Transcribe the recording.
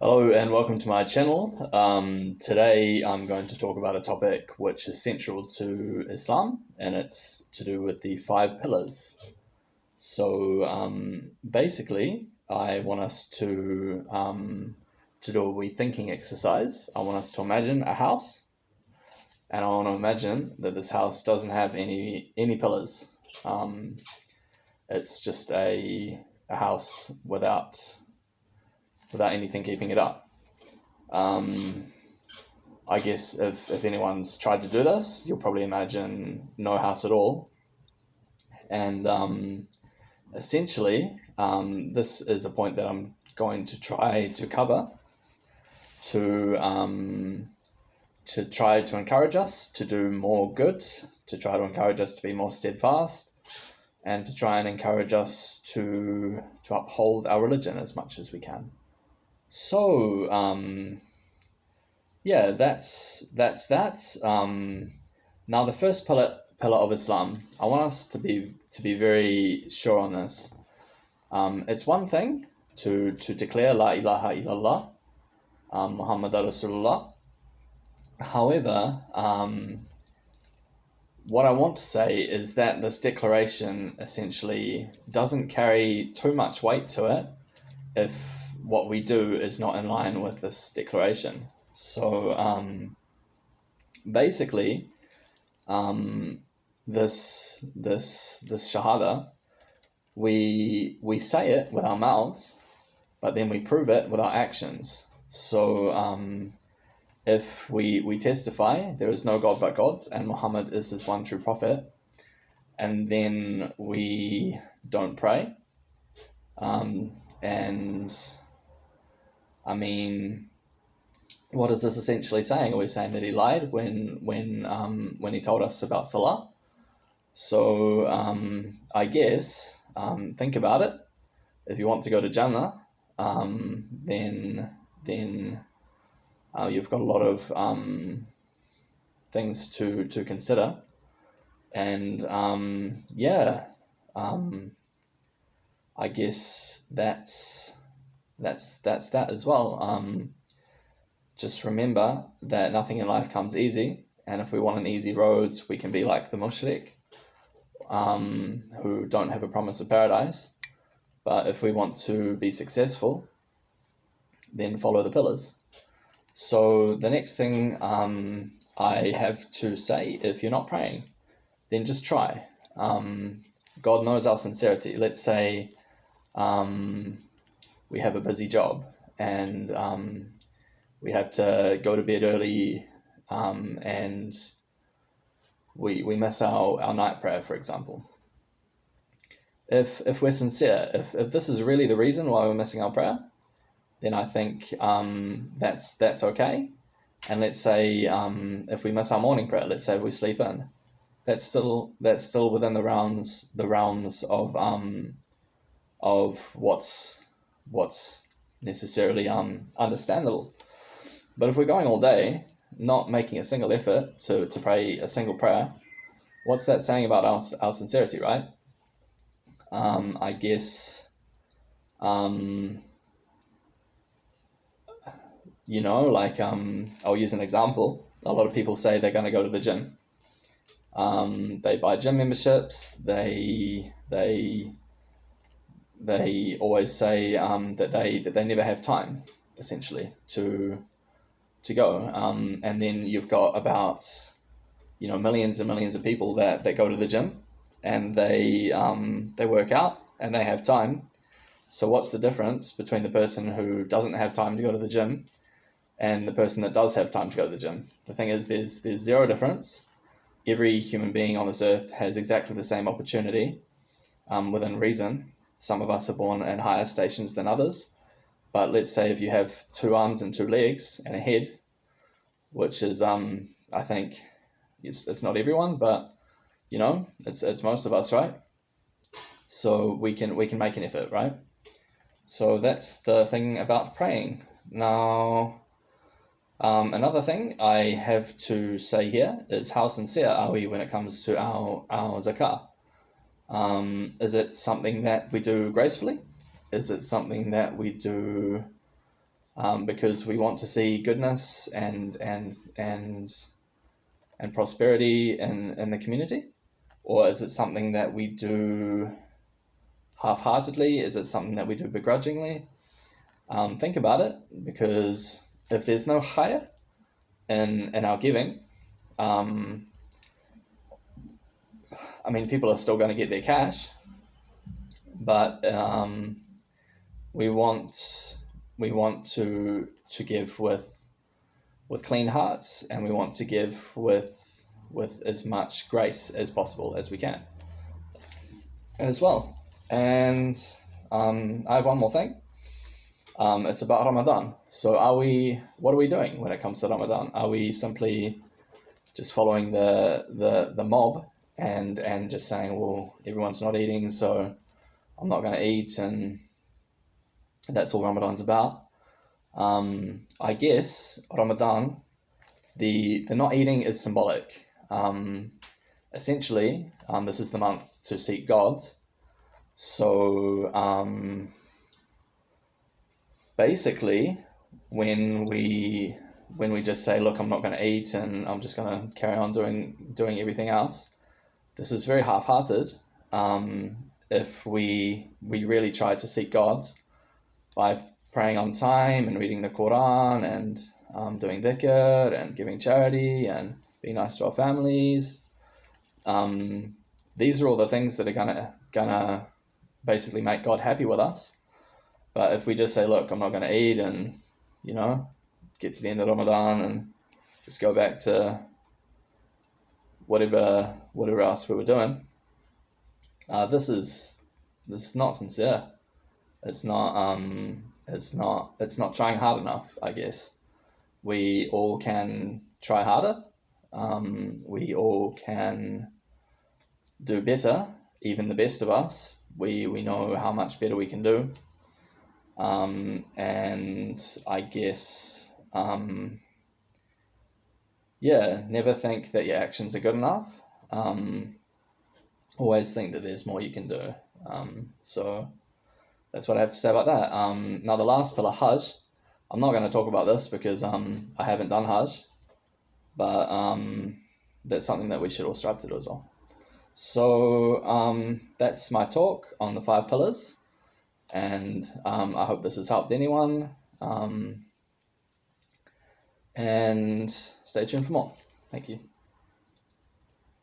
Hello and welcome to my channel. Today I'm going to talk about a topic which is central to Islam, and it's to do with the five pillars. Basically, I want us to do a wee thinking exercise. I want us to imagine a house, and I want to imagine that this house doesn't have any pillars. Um, it's just a house without anything keeping it up. Um, I guess if anyone's tried to do this, you'll probably imagine no house at all. And essentially, this is a point that I'm going to try to cover to try to encourage us to do more good, to try to encourage us to be more steadfast, and to try and encourage us to uphold our religion as much as we can. So, yeah, that's that. Now, the first pillar of Islam, I want us to be very sure on this. It's one thing to declare La ilaha illallah, Muhammad Rasulullah. However, what I want to say is that this declaration essentially doesn't carry too much weight to it if what we do is not in line with this declaration. So basically, um, this shahada, we say it with our mouths, but then we prove it with our actions. So if we testify there is no God but God, and Muhammad is his one true prophet, and then we don't pray, and I mean, what is this essentially saying? Are we saying that he lied when he told us about Salah? So I guess think about it. If you want to go to Jannah, then you've got a lot of things to consider, and yeah, I guess that's that as well. Just remember that nothing in life comes easy, and if we want an easy road, we can be like the mushrik, who don't have a promise of paradise. But if we want to be successful, then follow the pillars. So the next thing I have to say, if you're not praying, then just try. God knows our sincerity. Let's say we have a busy job, and we have to go to bed early, and we miss our night prayer, for example. If we're sincere, if this is really the reason why we're missing our prayer, then I think that's okay. And let's say if we miss our morning prayer, let's say we sleep in, that's still within the realms of what's necessarily understandable. But if we're going all day, not making a single effort to pray a single prayer, what's that saying about our sincerity, right? I guess, like, I'll use an example. A lot of people say they're going to go to the gym. They buy gym memberships. They always say that they never have time, essentially, to go. And then you've got about millions and millions of people that go to the gym, and they work out and they have time. So what's the difference between the person who doesn't have time to go to the gym and the person that does have time to go to the gym? The thing is, there's zero difference. Every human being on this earth has exactly the same opportunity, within reason. Some of us are born in higher stations than others, but let's say if you have two arms and two legs and a head, which is I think it's not everyone, but it's most of us, right? So we can make an effort, right? So that's the thing about praying. Now, another thing I have to say here is, how sincere are we when it comes to our zakah? Is it something that we do gracefully? Is it something that we do because we want to see goodness and prosperity in the community? Or is it something that we do half-heartedly? Is it something that we do begrudgingly? Think about it, because if there's no chaya in our giving, people are still going to get their cash, but we want to give with clean hearts, and we want to give with as much grace as possible as we can as well. And I have one more thing. It's about Ramadan. So what are we doing when it comes to Ramadan? Are we simply just following the mob and just saying, well, everyone's not eating, so I'm not going to eat, and that's all Ramadan's about? I guess Ramadan, the not eating is symbolic. Essentially, this is the month to seek God. So basically, when we just say, look, I'm not going to eat and I'm just going to carry on doing everything else, this is very half-hearted. If we really try to seek God by praying on time and reading the Quran and doing dhikr and giving charity and being nice to our families, these are all the things that are gonna basically make God happy with us. But if we just say, look, I'm not going to eat, and get to the end of Ramadan and just go back to whatever else we were doing, this is not sincere. It's not trying hard enough, I guess. We all can try harder. We all can do better. Even the best of us, we know how much better we can do. And I guess, never think that your actions are good enough. Always think that there's more you can do. So that's what I have to say about that. Now the last pillar, Hajj. I'm not going to talk about this because I haven't done Hajj, but that's something that we should all strive to do as well. So that's my talk on the 5 pillars, and I hope this has helped anyone, and stay tuned for more. Thank you.